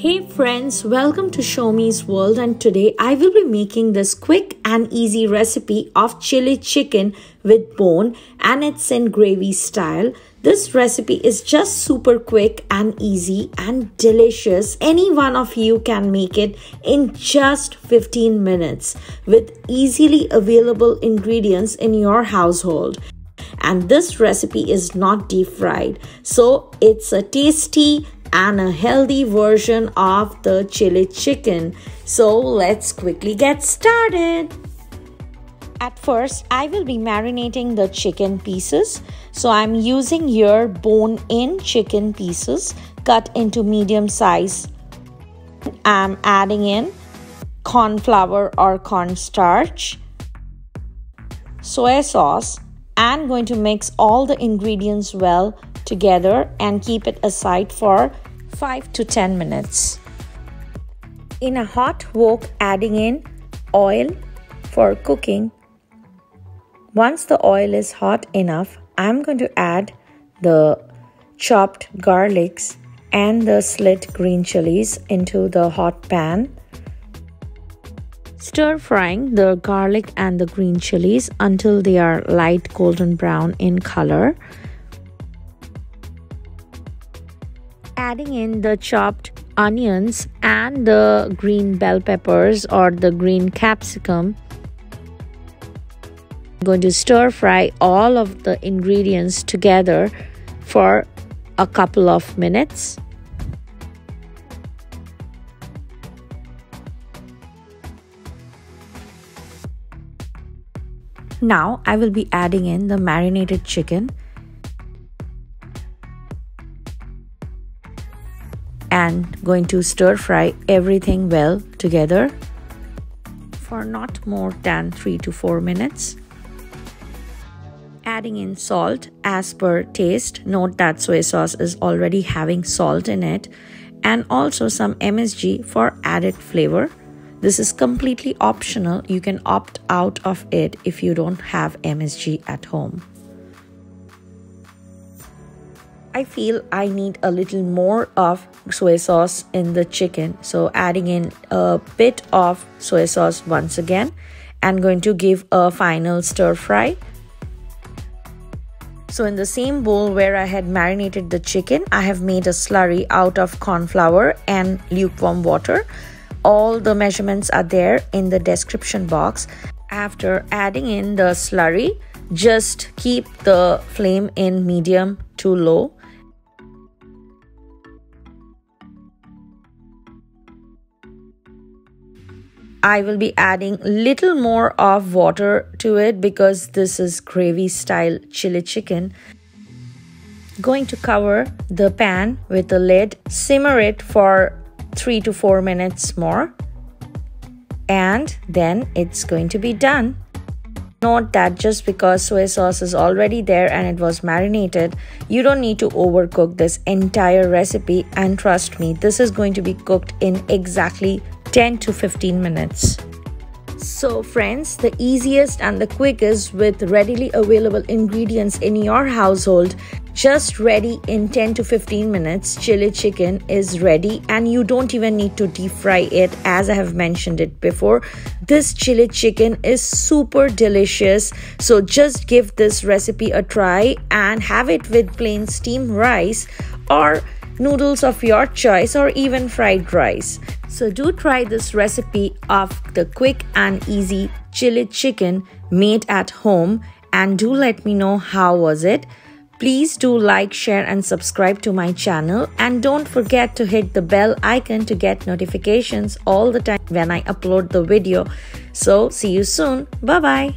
Hey friends, welcome to Show Me's World, and today I will be making this quick and easy recipe of chili chicken with bone, and it's in gravy style. This recipe is just super quick and easy and delicious. Any one of you can make it in just 15 minutes with easily available ingredients in your household. And this recipe is not deep fried, so it's a tasty and a healthy version of the chili chicken. So let's quickly get started. At first, I will be marinating the chicken pieces. So I'm using here bone-in chicken pieces cut into medium size. I'm adding in corn flour or cornstarch, soya sauce, and going to mix all the ingredients well together and keep it aside for 5 to 10 minutes. In a hot wok, adding in oil for cooking. Once the oil is hot enough, I'm going to add the chopped garlics and the slit green chilies into the hot pan. Stir frying the garlic and the green chilies until they are light golden brown in color. Adding in the chopped onions and the green bell peppers or the green capsicum. I'm going to stir fry all of the ingredients together for a couple of minutes. Now I will be adding in the marinated chicken and going to stir fry everything well together for not more than 3 to 4 minutes. Adding in salt as per taste. Note that soy sauce is already having salt in it, and also some MSG for added flavor. This is completely optional. You can opt out of it if you don't have MSG at home. I feel I need a little more of soy sauce in the chicken, so adding in a bit of soy sauce once again and going to give a final stir fry. So in the same bowl where I had marinated the chicken, I have made a slurry out of corn flour and lukewarm water. All the measurements are there in the description box. After adding in the slurry, just keep the flame in medium to low. I will be adding little more of water to it because this is gravy style chili chicken. Going to cover the pan with the lid, simmer it for 3 to 4 minutes more, and then it's going to be done. Note that just because soy sauce is already there and it was marinated, you don't need to overcook this entire recipe, and trust me, this is going to be cooked in exactly 10 to 15 minutes. So friends, the easiest and the quickest with readily available ingredients in your household, just ready in 10 to 15 minutes, chili chicken is ready, and you don't even need to deep fry it as I have mentioned it before. This chili chicken is super delicious, so just give this recipe a try and have it with plain steamed rice or noodles of your choice or even fried rice. So do try this recipe of the quick and easy chili chicken made at home, and do let me know how was it. Please do like, share and subscribe to my channel, and don't forget to hit the bell icon to get notifications all the time when I upload the video. So see you soon. Bye bye.